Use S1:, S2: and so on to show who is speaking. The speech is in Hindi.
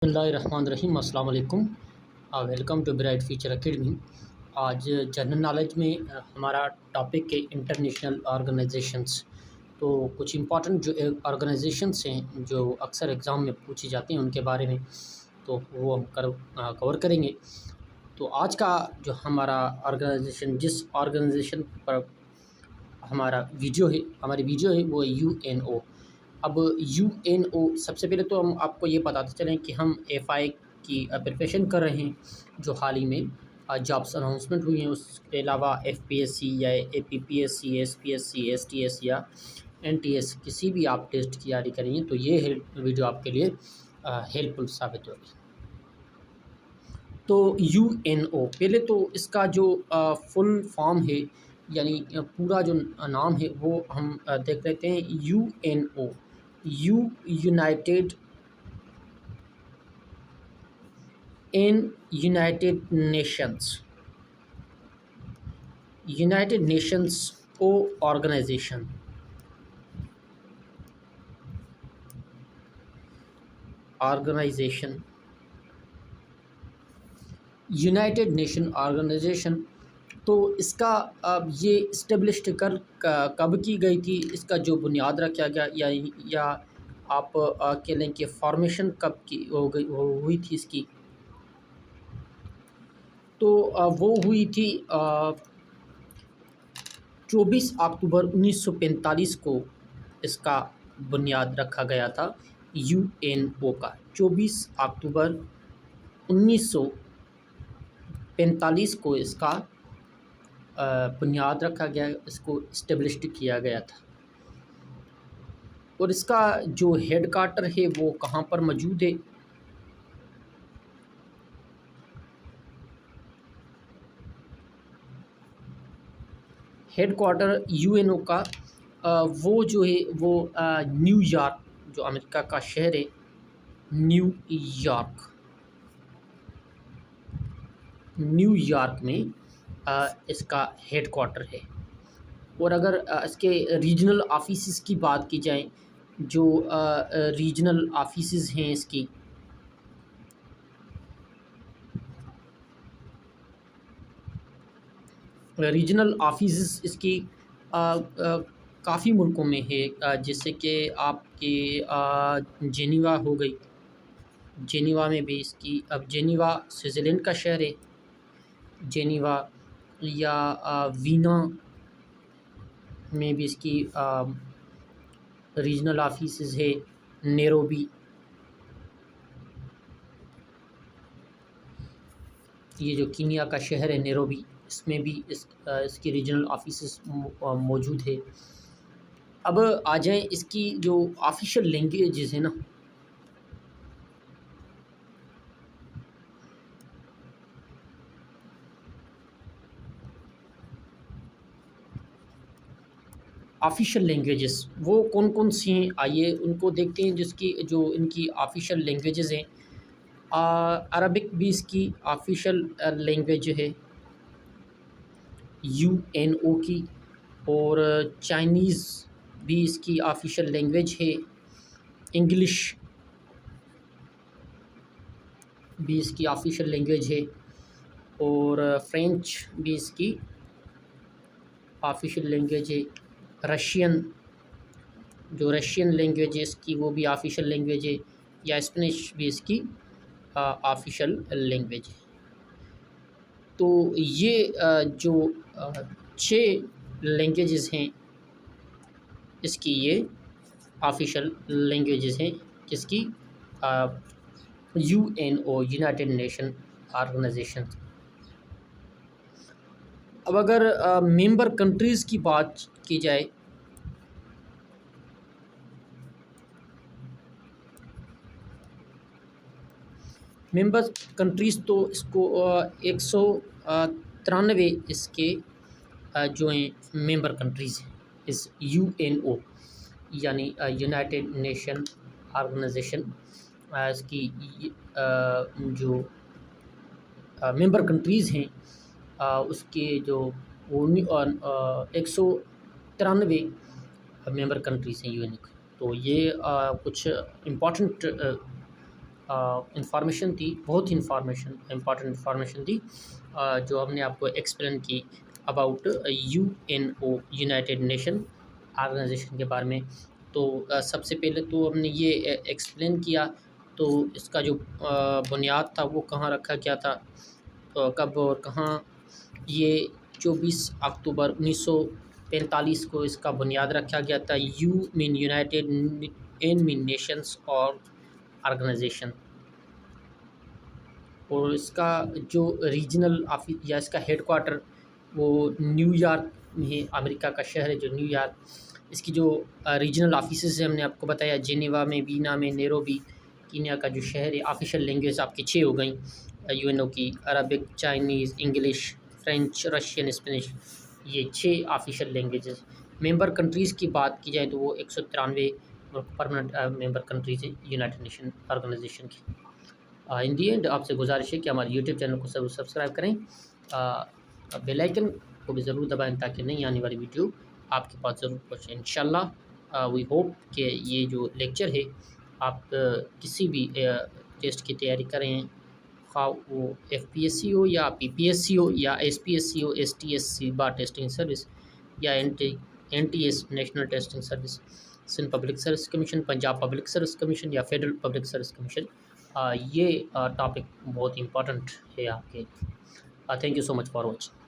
S1: बिस्मिल्लाहिर्रहमानिर्रहीम अस्सलाम वालेकुम। Welcome to Bright Future Academy. आज जनरल नॉलेज में हमारा टॉपिक है इंटरनेशनल ऑर्गेनाइजेशंस। तो कुछ इंपॉर्टेंट जो ऑर्गेनाइजेशंस हैं जो अक्सर एग्ज़ाम में पूछी जाती हैं उनके बारे में तो वो हम कवर करेंगे। तो आज का जो हमारा ऑर्गेनाइजेशन जिस ऑर्गेनाइजेशन पर हमारी वीडियो है वो है यूएनओ। अब यूएनओ सबसे पहले तो हम आपको ये बताते चलें कि हम एफआई की प्रिपरेशन कर रहे हैं जो हाल ही में जॉब्स अनाउंसमेंट हुई हैं। उसके अलावा एफपीएससी या एपीपीएससी, एसपीएससी, एसटीएस या एनटीएस किसी भी आप टेस्ट की तैयारी करेंगे तो ये वीडियो आपके लिए हेल्पफुल साबित होगी। तो यूएनओ पहले तो इसका जो फुल फॉर्म है यानी पूरा जो नाम है वो हम देख लेते हैं। UNO United Nations United Nations को ऑर्गेनाइजेशन यूनाइटेड नेशन ऑर्गेनाइजेशन। तो इसका ये इस्टेब्लिश कब की गई थी, इसका जो बुनियाद रखा गया या आप कह लें कि फॉर्मेशन कब की हुई थी इसकी, तो वो हुई थी 24 अक्टूबर 1945 को इसका बुनियाद रखा गया था। यूएनओ का 24 अक्टूबर 1945 को इसका बुनियाद रखा गया, इसको इस्टेब्लिश्ड किया गया था। और इसका जो हेड क्वार्टर है वो कहाँ पर मौजूद है, हेड क्वार्टर यूएनओ का वो जो है वो न्यूयॉर्क, जो अमेरिका का शहर है न्यूयॉर्क में इसका हेड क्वार्टर है। और अगर इसके रीजनल ऑफिसेस की बात की जाए, जो रीजनल ऑफिसेस हैं इसकी, रीजनल ऑफिसेस इसकी काफ़ी मुल्कों में है, जैसे कि आपके जेनीवा हो गई, जेनीवा में भी इसकी, अब जेनीवा स्विट्ज़रलैंड का शहर है जेनीवा, या वीना में भी इसकी रीजनल ऑफिसेस है। नैरोबी, ये जो कीनिया का शहर है नैरोबी, इसमें भी इसकी रीजनल ऑफिसेस मौजूद है। अब आ जाएं इसकी जो ऑफिशियल लैंग्वेजेस है ना, ऑफिशियल लैंग्वेजेस वो कौन कौन सी हैं, आइए उनको देखते हैं। जिसकी जो इनकी ऑफिशियल लैंग्वेजेस हैं, अरबिक भी इसकी ऑफिशियल लैंग्वेज है यूएनओ की, और चाइनीज़ भी इसकी ऑफिशियल लैंग्वेज है, इंग्लिश भी इसकी ऑफिशियल लैंग्वेज है, और फ्रेंच भी इसकी ऑफिशियल लैंग्वेज है। रशियन, जो रशियन लैंग्वेज है इसकी वो भी ऑफिशियल लैंग्वेज है, या स्पेनिश भी इसकी ऑफिशियल लैंग्वेज है। तो ये जो 6 लैंग्वेजेस हैं इसकी, ये ऑफिशियल लैंग्वेजेस हैं जिसकी यूएनओ यूनाइटेड नेशन ऑर्गेनाइजेशन। अब अगर मेंबर कंट्रीज़ की बात की जाए, मेंबर कंट्रीज़ तो इसको 193 इसके जो हैं मेंबर कंट्रीज़ हैं इस यूएनओ यानी यूनाइटेड नेशन ऑर्गेनाइजेशन। इसकी जो मेंबर कंट्रीज़ हैं उसके जो 193 मेंबर कंट्रीज़ हैं यूएन की। तो ये कुछ इम्पॉर्टेंट इंफॉर्मेशन थी, बहुत इम्पॉर्टेंट इंफॉर्मेशन थी, जो हमने आपको एक्सप्लेन की about UNO, United Nation Organisation के बारे में। तो सबसे पहले तो हमने ये एक्सप्लेन किया, तो इसका जो बुनियाद था वो कहाँ रखा गया था, कब और कहाँ। ये 24 अक्टूबर 1945 को इसका बुनियाद रखा गया था। U mean United, N mean Nations और ऑर्गेनाइजेशन। और इसका जो रीजनल ऑफिस या इसका हेडक्वार्टर वो न्यूयॉर्क में है, अमेरिका का शहर है जो न्यूयॉर्क। इसकी जो रीजनल ऑफिसेज है हमने आपको बताया, जेनेवा में, वीना में, नैरोबी। कीनिया का जो शहर है, ऑफिशियल लैंग्वेज आपकी 6 हो गई यूएनओ की, Arabic, Chinese, English, French, Russian, Spanish, ये 6 ऑफिशियल लैंग्वेजेस। मेंबर कंट्रीज़ की बात की जाए तो वो 193 परमानेंट मेंबर कंट्रीज़ हैं यूनाइटेड नेशन ऑर्गेनाइजेशन की। इन दी एंड आपसे गुजारिश है कि हमारे यूट्यूब चैनल को ज़रूर सब्सक्राइब करें, बेल आइकन को भी ज़रूर दबाएं ताकि नई आने वाली वीडियो आपके पास ज़रूर पहुँचे इंशाल्लाह। वी होप कि ये जो लेक्चर है आप किसी भी टेस्ट की तैयारी करें, खा वो एफपीएससी हो या पीपीएससी हो या एसपीएससी हो, एसटीएससी बार टेस्टिंग सर्विस, या NTS National Testing Service, Sindh Public Service Commission, Punjab Public Service Commission या फेडरल पब्लिक सर्विस कमीशन। ये टॉपिक बहुत इम्पोर्टेंट है आपके। Thank you so much for watching.